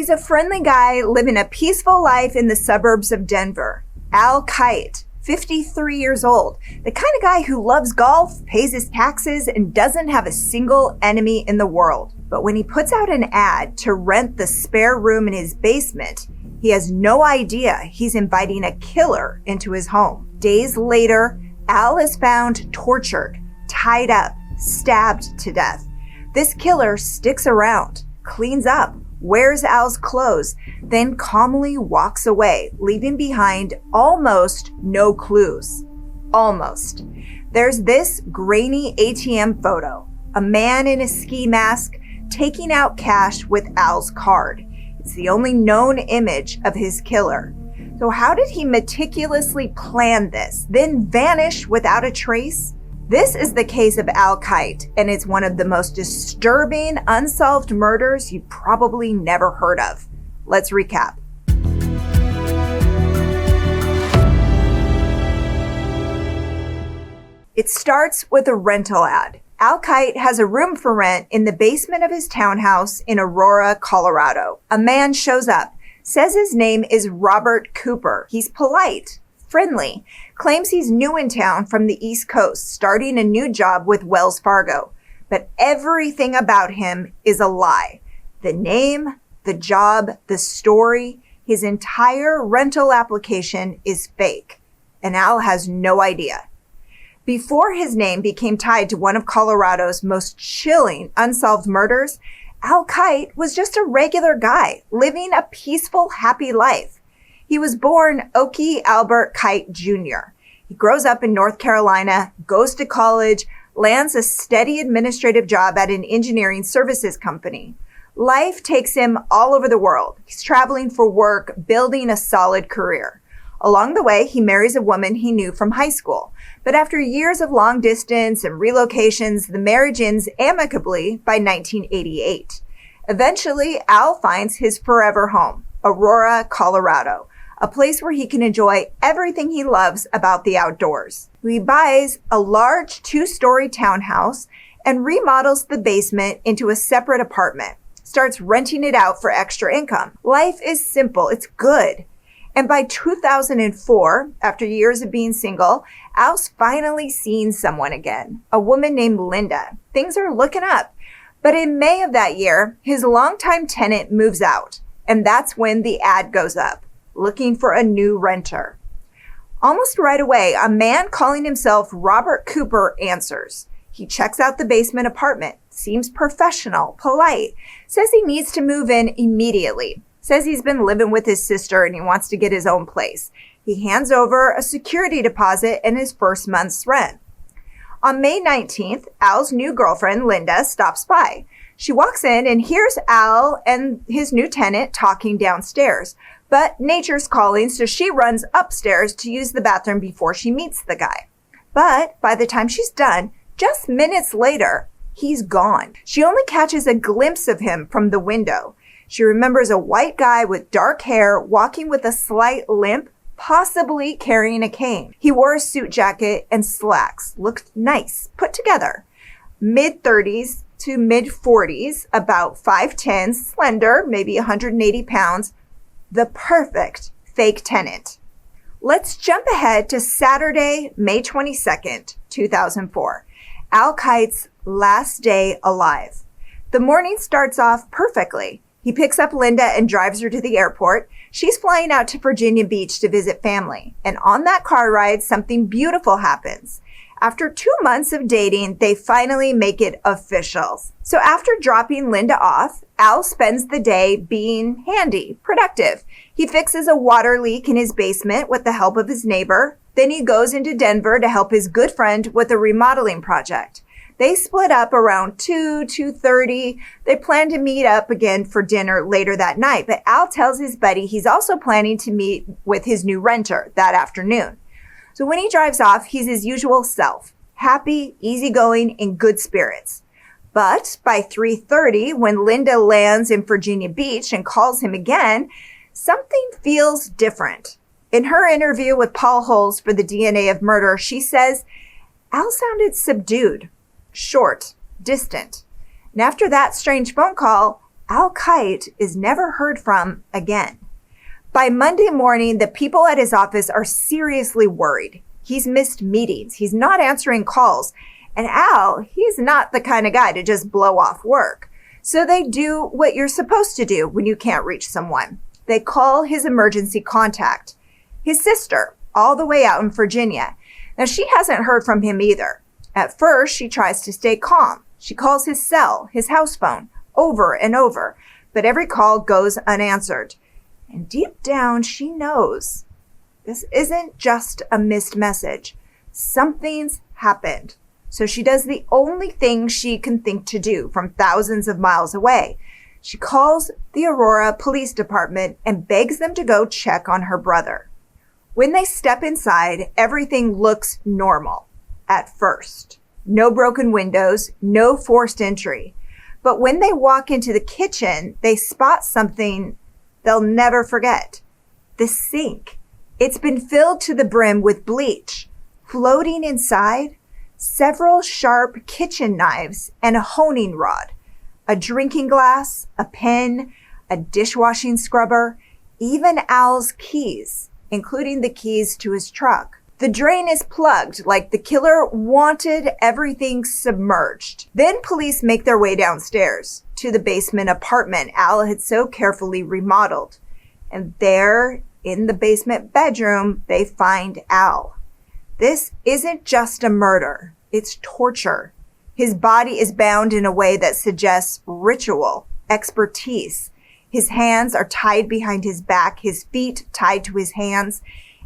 He's a friendly guy living a peaceful life in the suburbs of Denver. Al Kite, 53 years old, the kind of guy who loves golf, pays his taxes, and doesn't have a single enemy in the world. But when he puts out an ad to rent the spare room in his basement, he has no idea he's inviting a killer into his home. Days later, Al is found tortured, tied up, stabbed to death. This killer sticks around, cleans up, wears Al's clothes, then calmly walks away, leaving behind almost no clues. Almost. There's this grainy ATM photo, a man in a ski mask taking out cash with Al's card. It's the only known image of his killer. So how did he meticulously plan this, then vanish without a trace? This is the case of Al Kite, and it's one of the most disturbing unsolved murders you've probably never heard of. Let's recap. It starts with a rental ad. Al Kite has a room for rent in the basement of his townhouse in Aurora, Colorado. A man shows up, says his name is Robert Cooper. He's polite, friendly, claims he's new in town from the East Coast, starting a new job with Wells Fargo. But everything about him is a lie. The name, the job, the story, his entire rental application is fake. And Al has no idea. Before his name became tied to one of Colorado's most chilling unsolved murders, Al Kite was just a regular guy living a peaceful, happy life. He was born Oki Albert Kite Jr. He grows up in North Carolina, goes to college, lands a steady administrative job at an engineering services company. Life takes him all over the world. He's traveling for work, building a solid career. Along the way, he marries a woman he knew from high school. But after years of long distance and relocations, the marriage ends amicably by 1988. Eventually, Al finds his forever home, Aurora, Colorado, a place where he can enjoy everything he loves about the outdoors. He buys a large 2-story townhouse and remodels the basement into a separate apartment, starts renting it out for extra income. Life is simple, it's good. And by 2004, after years of being single, Al's finally seen someone again, a woman named Linda. Things are looking up. But in May of that year, his longtime tenant moves out, and that's when the ad goes up, looking for a new renter. Almost right away, a man calling himself Robert Cooper answers. He checks out the basement apartment, seems professional, polite, says he needs to move in immediately, says he's been living with his sister and he wants to get his own place. He hands over a security deposit and his first month's rent. On May 19th, Al's new girlfriend, Linda, stops by. She walks in and hears Al and his new tenant talking downstairs. But nature's calling, so she runs upstairs to use the bathroom before she meets the guy. But by the time she's done, just minutes later, he's gone. She only catches a glimpse of him from the window. She remembers a white guy with dark hair walking with a slight limp, possibly carrying a cane. He wore a suit jacket and slacks, looked nice, put together. Mid-30s to mid-40s, about 5'10", slender, maybe 180 pounds, the perfect fake tenant. Let's jump ahead to Saturday, May 22nd, 2004, Al Kite's last day alive. The morning starts off perfectly. He picks up Linda and drives her to the airport. She's flying out to Virginia Beach to visit family. And on that car ride, something beautiful happens. After 2 months of dating, they finally make it official. So after dropping Linda off, Al spends the day being handy, productive. He fixes a water leak in his basement with the help of his neighbor. Then he goes into Denver to help his good friend with a remodeling project. They split up around 2:30. They plan to meet up again for dinner later that night, but Al tells his buddy he's also planning to meet with his new renter that afternoon. So when he drives off, he's his usual self, happy, easygoing, in good spirits. But by 3:30, when Linda lands in Virginia Beach and calls him again, something feels different. In her interview with Paul Holes for the DNA of Murder, she says, Al sounded subdued, short, distant. And after that strange phone call, Al Kite is never heard from again. By Monday morning, the people at his office are seriously worried. He's missed meetings. He's not answering calls. And Al, he's not the kind of guy to just blow off work. So they do what you're supposed to do when you can't reach someone. They call his emergency contact, his sister, all the way out in Virginia. Now, she hasn't heard from him either. At first, she tries to stay calm. She calls his cell, his house phone, over and over, but every call goes unanswered. And deep down, she knows this isn't just a missed message. Something's happened. So she does the only thing she can think to do from thousands of miles away. She calls the Aurora Police Department and begs them to go check on her brother. When they step inside, everything looks normal at first. No broken windows, no forced entry. But when they walk into the kitchen, they spot something they'll never forget. The sink. It's been filled to the brim with bleach. Floating inside, several sharp kitchen knives and a honing rod, a drinking glass, a pen, a dishwashing scrubber, even Al's keys, including the keys to his truck. The drain is plugged like the killer wanted everything submerged. Then police make their way downstairs to the basement apartment Al had so carefully remodeled. And there, in the basement bedroom, they find Al. This isn't just a murder, it's torture. His body is bound in a way that suggests ritual, expertise. His hands are tied behind his back, his feet tied to his hands.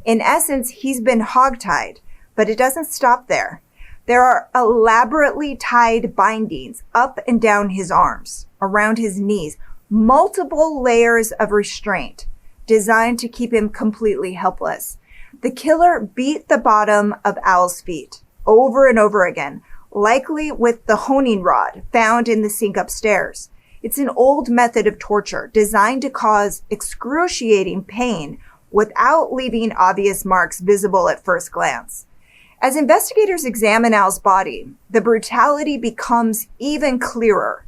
In essence, he's been hogtied, but it doesn't stop there. There are elaborately tied bindings up and down his arms, around his knees, multiple layers of restraint designed to keep him completely helpless. The killer beat the bottom of Al's feet over and over again, likely with the honing rod found in the sink upstairs. It's an old method of torture designed to cause excruciating pain without leaving obvious marks visible at first glance. As investigators examine Al's body, the brutality becomes even clearer.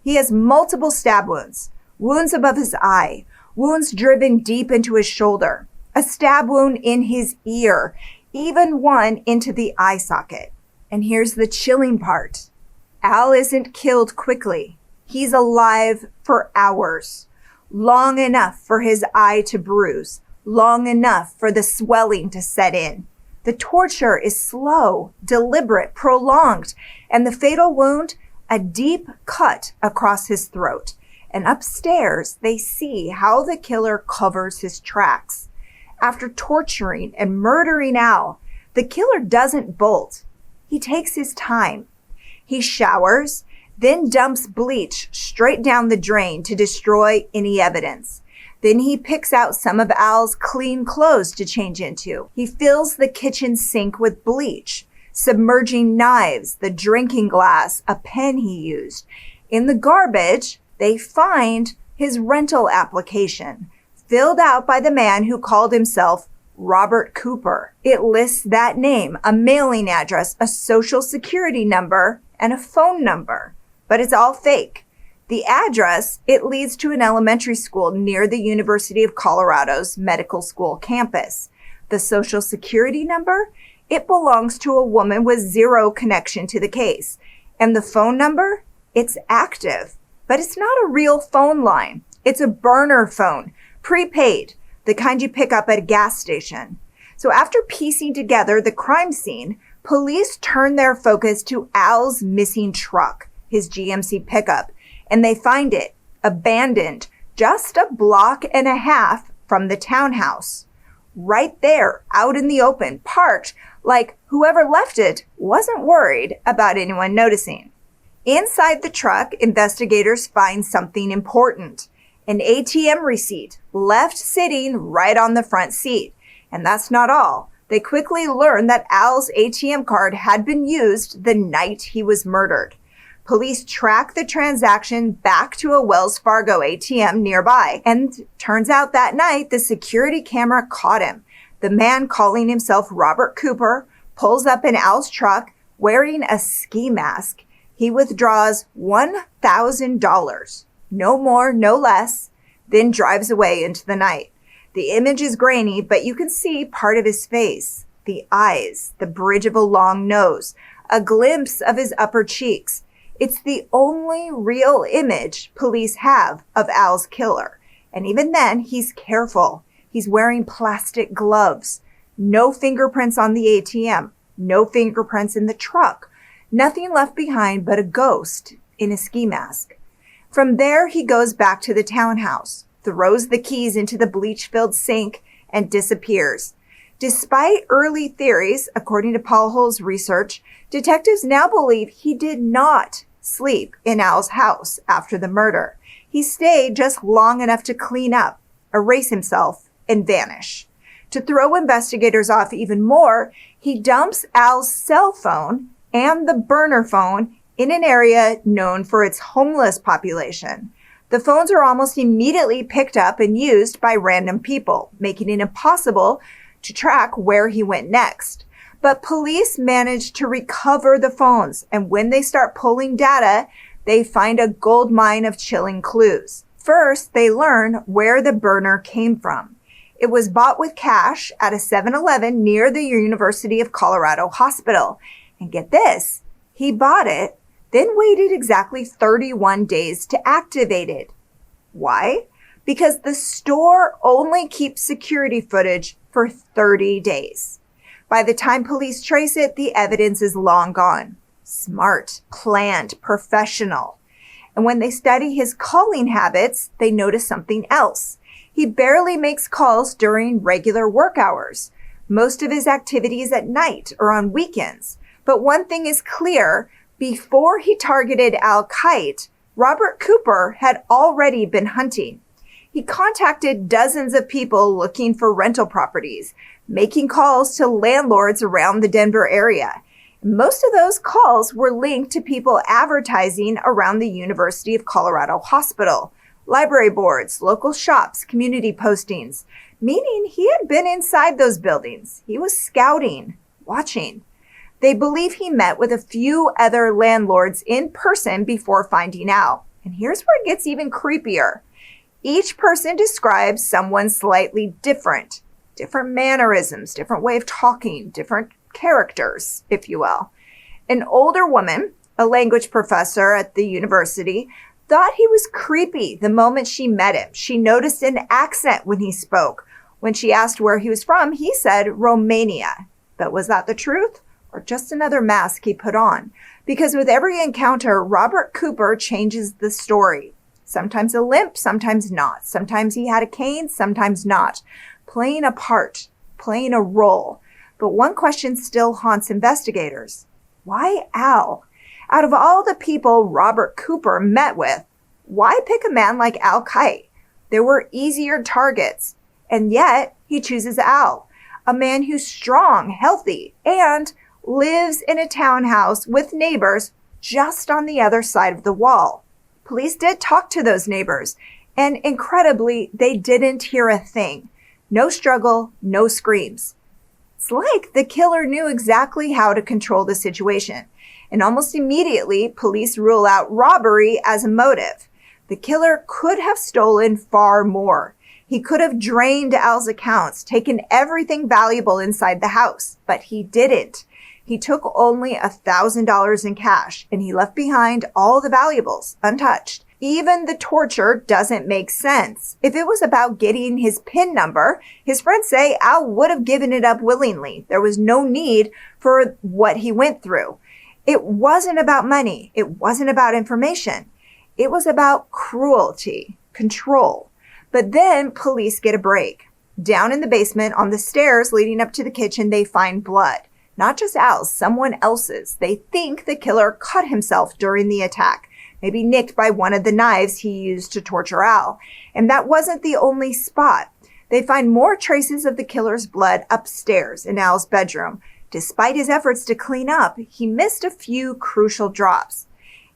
He has multiple stab wounds, wounds above his eye, wounds driven deep into his shoulder, a stab wound in his ear, even one into the eye socket. And here's the chilling part. Al isn't killed quickly. He's alive for hours, long enough for his eye to bruise, long enough for the swelling to set in. The torture is slow, deliberate, prolonged, and the fatal wound, a deep cut across his throat. And upstairs, they see how the killer covers his tracks. After torturing and murdering Al, the killer doesn't bolt. He takes his time. He showers, then dumps bleach straight down the drain to destroy any evidence. Then he picks out some of Al's clean clothes to change into. He fills the kitchen sink with bleach, submerging knives, the drinking glass, a pen he used. In the garbage, they find his rental application, filled out by the man who called himself Robert Cooper. It lists that name, a mailing address, a social security number, and a phone number. But it's all fake. The address, it leads to an elementary school near the University of Colorado's medical school campus. The social security number, it belongs to a woman with zero connection to the case. And the phone number, it's active, but it's not a real phone line. It's a burner phone, prepaid, the kind you pick up at a gas station. So after piecing together the crime scene, police turn their focus to Al's missing truck, his GMC pickup, and they find it abandoned just a block and a half from the townhouse. Right there, out in the open, parked like whoever left it wasn't worried about anyone noticing. Inside the truck, investigators find something important. An ATM receipt left sitting right on the front seat. And that's not all. They quickly learn that Al's ATM card had been used the night he was murdered. Police track the transaction back to a Wells Fargo ATM nearby. And turns out that night, the security camera caught him. The man calling himself Robert Cooper pulls up in Al's truck wearing a ski mask. He withdraws $1,000. No more, no less, then drives away into the night. The image is grainy, but you can see part of his face, the eyes, the bridge of a long nose, a glimpse of his upper cheeks. It's the only real image police have of Al's killer. And even then, he's careful. He's wearing plastic gloves. No fingerprints on the ATM. No fingerprints in the truck. Nothing left behind but a ghost in a ski mask. From there, he goes back to the townhouse, throws the keys into the bleach-filled sink, and disappears. Despite early theories, according to Paul Hull's research, detectives now believe he did not sleep in Al's house after the murder. He stayed just long enough to clean up, erase himself, and vanish. To throw investigators off even more, he dumps Al's cell phone and the burner phone in an area known for its homeless population. The phones are almost immediately picked up and used by random people, making it impossible to track where he went next. But police managed to recover the phones, and when they start pulling data, they find a gold mine of chilling clues. First, they learn where the burner came from. It was bought with cash at a 7-Eleven near the University of Colorado hospital. And get this, he bought it, then waited exactly 31 days to activate it. Why? Because the store only keeps security footage for 30 days. By the time police trace it, the evidence is long gone. Smart, planned, professional. And when they study his calling habits, they notice something else. He barely makes calls during regular work hours. Most of his activity is at night or on weekends. But one thing is clear, before he targeted Al Kite, Robert Cooper had already been hunting. He contacted dozens of people looking for rental properties, making calls to landlords around the Denver area. Most of those calls were linked to people advertising around the University of Colorado hospital, library boards, local shops, community postings, meaning he had been inside those buildings. He was scouting, watching. They believe he met with a few other landlords in person before finding Al. And here's where it gets even creepier. Each person describes someone slightly different mannerisms, different way of talking, different characters, if you will. An older woman, a language professor at the university, thought he was creepy the moment she met him. She noticed an accent when he spoke. When she asked where he was from, he said Romania. But was that the truth? Or just another mask he put on? Because with every encounter, Robert Cooper changes the story. Sometimes a limp, sometimes not. Sometimes he had a cane, sometimes not. Playing a part, playing a role. But one question still haunts investigators. Why Al? Out of all the people Robert Cooper met with, why pick a man like Al Kite? There were easier targets. And yet, he chooses Al, a man who's strong, healthy, and lives in a townhouse with neighbors just on the other side of the wall. Police did talk to those neighbors, and incredibly, they didn't hear a thing. No struggle, no screams. It's like the killer knew exactly how to control the situation. And almost immediately, police rule out robbery as a motive. The killer could have stolen far more. He could have drained Al's accounts, taken everything valuable inside the house, but he didn't. He took only $1,000 in cash, and he left behind all the valuables untouched. Even the torture doesn't make sense. If it was about getting his PIN number, his friends say Al would have given it up willingly. There was no need for what he went through. It wasn't about money. It wasn't about information. It was about cruelty, control. But then police get a break. Down in the basement on the stairs leading up to the kitchen, they find blood. Not just Al's, someone else's. They think the killer cut himself during the attack, maybe nicked by one of the knives he used to torture Al. And that wasn't the only spot. They find more traces of the killer's blood upstairs in Al's bedroom. Despite his efforts to clean up, he missed a few crucial drops.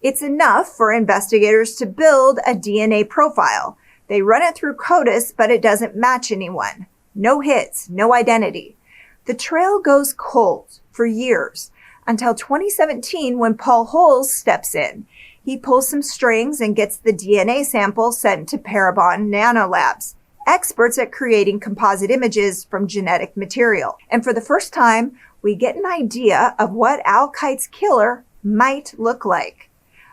It's enough for investigators to build a DNA profile. They run it through CODIS, but it doesn't match anyone. No hits, no identity. The trail goes cold for years until 2017 when Paul Hull steps in. He pulls some strings and gets the DNA sample sent to Parabon Nanolabs, experts at creating composite images from genetic material. And for the first time, we get an idea of what Al Kite's killer might look like.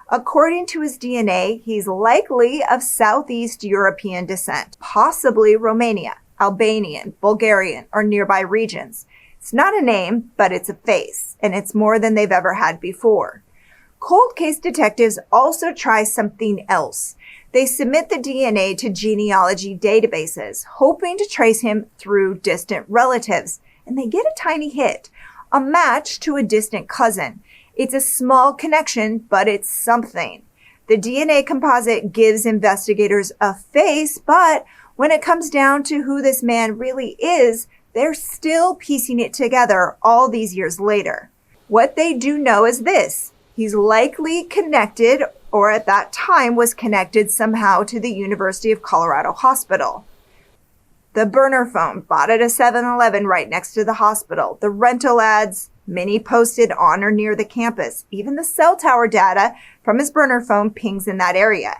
According to his DNA, he's likely of Southeast European descent, possibly Romania, Albanian, Bulgarian, or nearby regions. It's not a name, but it's a face, and it's more than they've ever had before. Cold case detectives also try something else. They submit the DNA to genealogy databases, hoping to trace him through distant relatives, and they get a tiny hit, a match to a distant cousin. It's a small connection, but it's something. The DNA composite gives investigators a face, but when it comes down to who this man really is, they're still piecing it together all these years later. What they do know is this: he's likely connected, or at that time was connected somehow, to the University of Colorado Hospital. The burner phone bought at a 7-Eleven right next to the hospital, the rental ads, many posted on or near the campus, even the cell tower data from his burner phone pings in that area.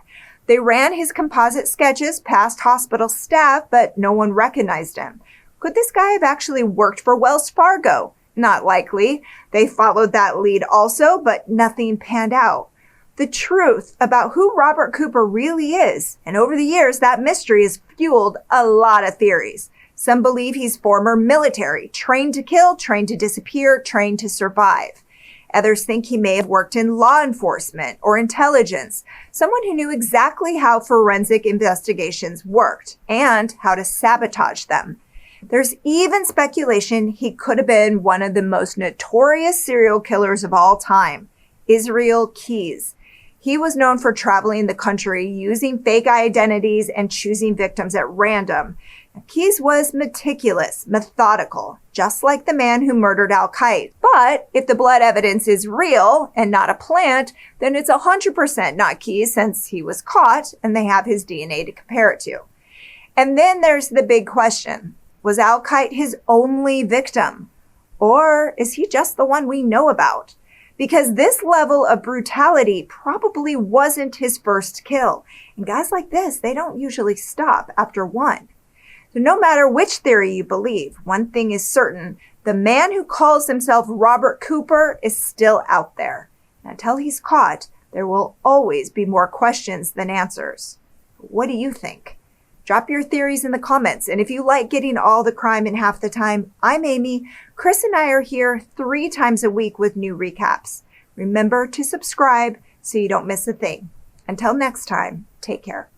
They ran his composite sketches past hospital staff, but no one recognized him. Could this guy have actually worked for Wells Fargo? Not likely. They followed that lead also, but nothing panned out. The truth about who Robert Cooper really is, and over the years that mystery has fueled a lot of theories. Some believe he's former military, trained to kill, trained to disappear, trained to survive. Others think he may have worked in law enforcement or intelligence, someone who knew exactly how forensic investigations worked and how to sabotage them. There's even speculation he could have been one of the most notorious serial killers of all time, Israel Keyes. He was known for traveling the country using fake identities and choosing victims at random. Keyes was meticulous, methodical, just like the man who murdered Al Kite. But if the blood evidence is real and not a plant, then it's 100% not Keyes, since he was caught and they have his DNA to compare it to. And then there's the big question: was Al Kite his only victim? Or is he just the one we know about? Because this level of brutality probably wasn't his first kill. And guys like this, they don't usually stop after one. So no matter which theory you believe, one thing is certain: the man who calls himself Robert Cooper is still out there. And until he's caught, there will always be more questions than answers. What do you think? Drop your theories in the comments. And if you like getting all the crime in half the time, I'm Amy. Chris and I are here 3 times a week with new recaps. Remember to subscribe so you don't miss a thing. Until next time, take care.